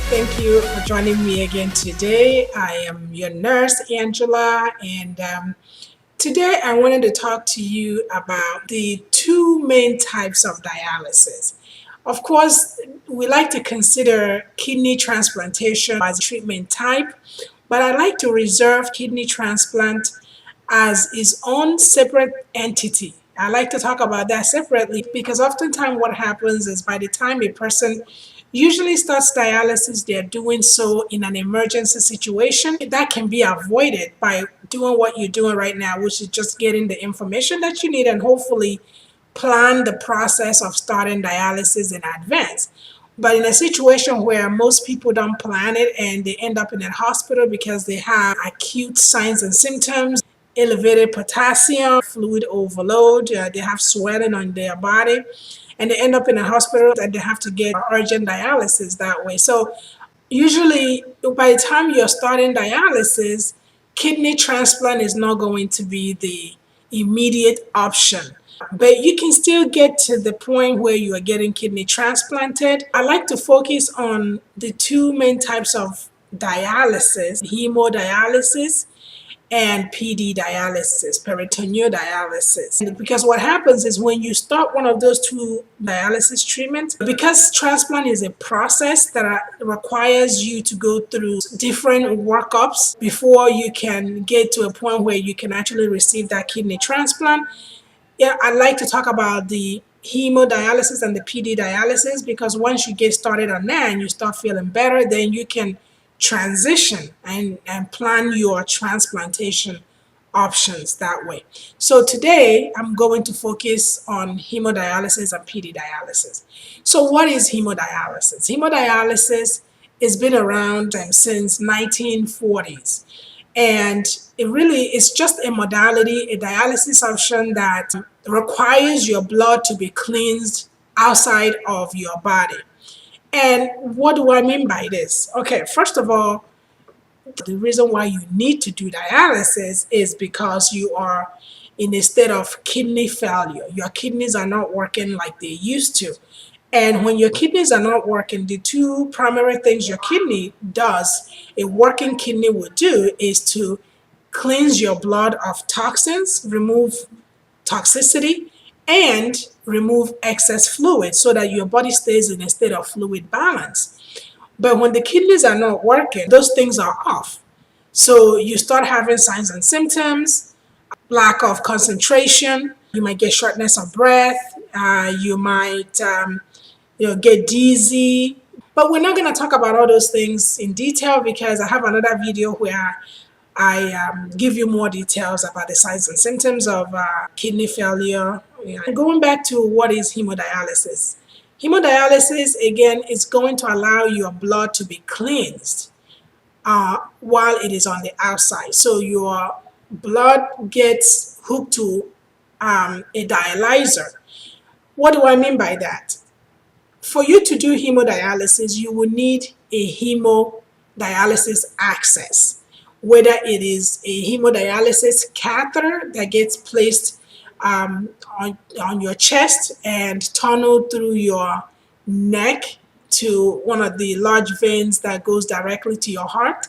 Thank you for joining me again today. I am your nurse, Angela, and today I wanted to talk to you about the two main types of dialysis. Of course, we like to consider kidney transplantation as a treatment type, but I like to reserve kidney transplant as its own separate entity. I like to talk about that separately because oftentimes what happens is by the time a person usually starts dialysis, they're doing so in an emergency situation. That can be avoided by doing what you're doing right now, which is just getting the information that you need and hopefully plan the process of starting dialysis in advance. But in a situation where most people don't plan it and they end up in a hospital because they have acute signs and symptoms, elevated potassium, fluid overload, they have swelling on their body, and they end up in a hospital and they have to get urgent dialysis that way. So usually by the time you're starting dialysis, kidney transplant is not going to be the immediate option. But you can still get to the point where you are getting kidney transplanted. I like to focus on the two main types of dialysis: hemodialysis and PD dialysis, peritoneal dialysis. Because what happens is when you start one of those two dialysis treatments, because transplant is a process that requires you to go through different workups before you can get to a point where you can actually receive that kidney transplant. Yeah, I'd like to talk about the hemodialysis and the PD dialysis because once you get started on that and you start feeling better, then you can transition and plan your transplantation options that way. So today I'm going to focus on hemodialysis and PD dialysis. So what is hemodialysis? Hemodialysis has been around since 1940s. And it really is just a modality, a dialysis option that requires your blood to be cleansed outside of your body. And what do I mean by this? Okay, first of all, the reason why you need to do dialysis is because you are in a state of kidney failure. Your kidneys are not working like they used to. And when your kidneys are not working, the two primary things your kidney does, a working kidney will do, is to cleanse your blood of toxins, remove toxicity, and remove excess fluid so that your body stays in a state of fluid balance. But when the kidneys are not working, those things are off. So you start having signs and symptoms, lack of concentration, you might get shortness of breath, you might get dizzy. But we're not going to talk about all those things in detail because I have another video where I give you more details about the signs and symptoms of kidney failure. Yeah. Going back to what is hemodialysis. Hemodialysis, again, is going to allow your blood to be cleansed while it is on the outside. So your blood gets hooked to a dialyzer. What do I mean by that? For you to do hemodialysis, you will need a hemodialysis access, whether it is a hemodialysis catheter that gets placed on your chest and tunneled through your neck to one of the large veins that goes directly to your heart,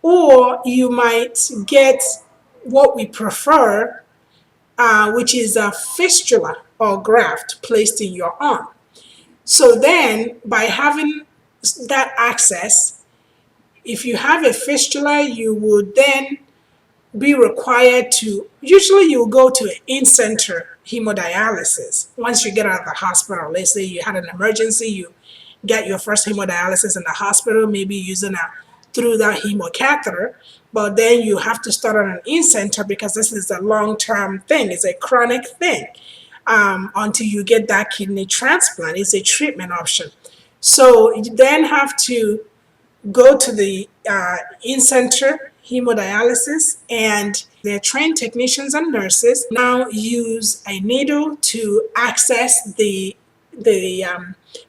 or you might get what we prefer, which is a fistula or graft placed in your arm. So then, by having that access, if you have a fistula, you would then be required to, usually you'll go to an in-center hemodialysis. Once you get out of the hospital, let's say you had an emergency, you get your first hemodialysis in the hospital, maybe using through that hemocatheter, but then you have to start on an in-center because this is a long-term thing, it's a chronic thing. Until you get that kidney transplant. It's a treatment option. So you then have to go to the in-center hemodialysis, and their trained technicians and nurses now use a needle to access the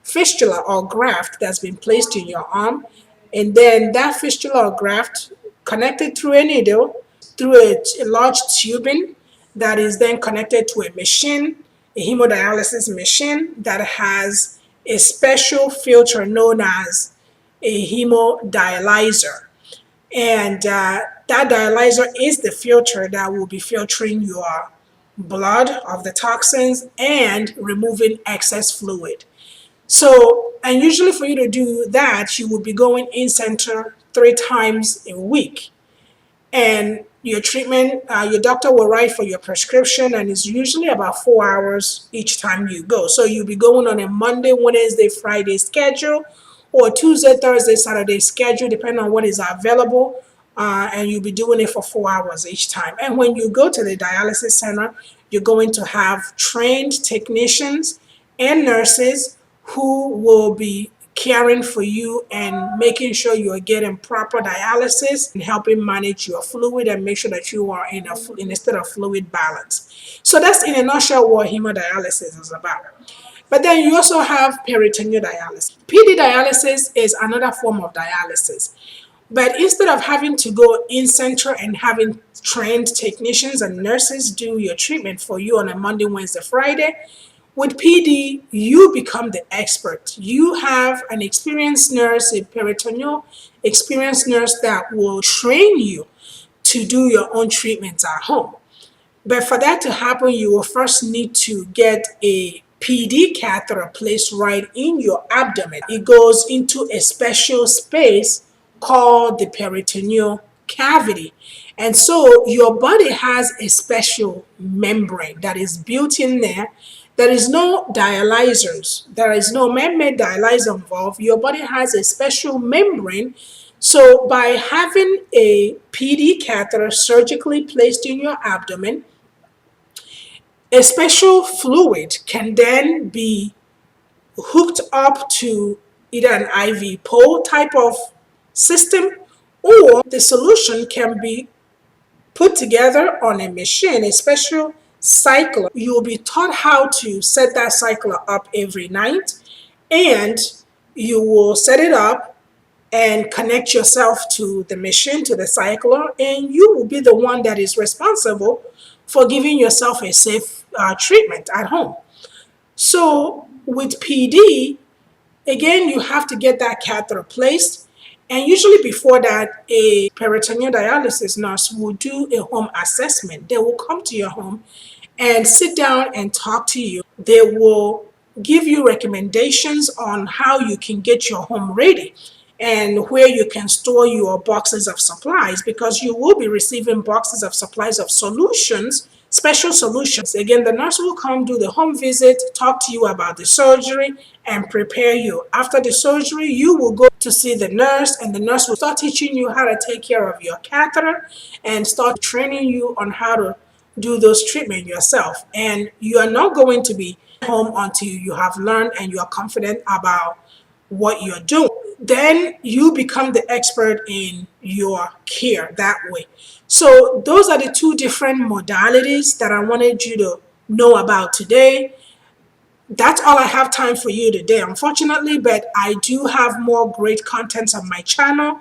fistula or graft that's been placed in your arm, and then that fistula or graft connected through a needle through a large tubing that is then connected to a machine, a hemodialysis machine that has a special filter known as a hemodialyzer. And that dialyzer is the filter that will be filtering your blood of the toxins and removing excess fluid. So, and usually for you to do that, you will be going in center 3 times a week. And your treatment, your doctor will write for your prescription, and it's usually about 4 hours each time you go. So you'll be going on a Monday, Wednesday, Friday schedule, or Tuesday, Thursday, Saturday schedule, depending on what is available. And you'll be doing it for 4 hours each time. And when you go to the dialysis center, you're going to have trained technicians and nurses who will be caring for you and making sure you are getting proper dialysis and helping manage your fluid and make sure that you are in a state of fluid balance. So that's in a nutshell what hemodialysis is about. But then you also have peritoneal dialysis. PD dialysis is another form of dialysis. But instead of having to go in center and having trained technicians and nurses do your treatment for you on a Monday, Wednesday, Friday, with PD, you become the expert. You have an experienced nurse, a peritoneal experienced nurse that will train you to do your own treatments at home. But for that to happen, you will first need to get a PD catheter placed right in your abdomen. It goes into a special space called the peritoneal cavity. And so your body has a special membrane that is built in there. There is no dialyzers. There is no man-made dialyzer involved. Your body has a special membrane. So by having a PD catheter surgically placed in your abdomen, a special fluid can then be hooked up to either an IV pole type of system, or the solution can be put together on a machine, a special cycler. You will be taught how to set that cycler up every night, and you will set it up and connect yourself to the machine, to the cycler, and you will be the one that is responsible for giving yourself a safe treatment at home. So with PD, again, you have to get that catheter placed. And usually before that, a peritoneal dialysis nurse will do a home assessment. They will come to your home and sit down and talk to you. They will give you recommendations on how you can get your home ready and where you can store your boxes of supplies, because you will be receiving boxes of supplies of solutions, special solutions. Again, the nurse will come do the home visit, talk to you about the surgery, and prepare you. After the surgery, you will go to see the nurse, and the nurse will start teaching you how to take care of your catheter and start training you on how to do those treatments yourself. And you are not going to be home until you have learned and you are confident about what you're doing. Then you become the expert in your care that way. So those are the two different modalities that I wanted you to know about today. That's all I have time for you today, unfortunately, but I do have more great content on my channel.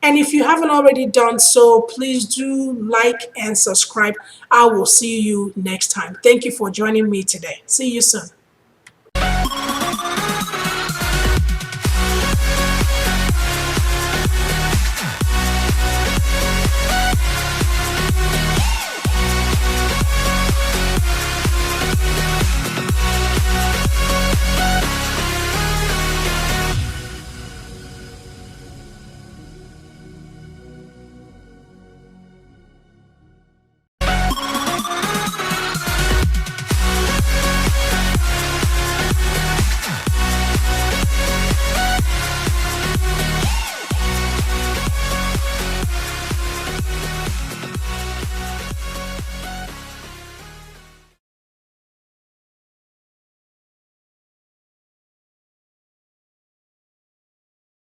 And if you haven't already done so, please do like and subscribe. I will see you next time. Thank you for joining me today. See you soon.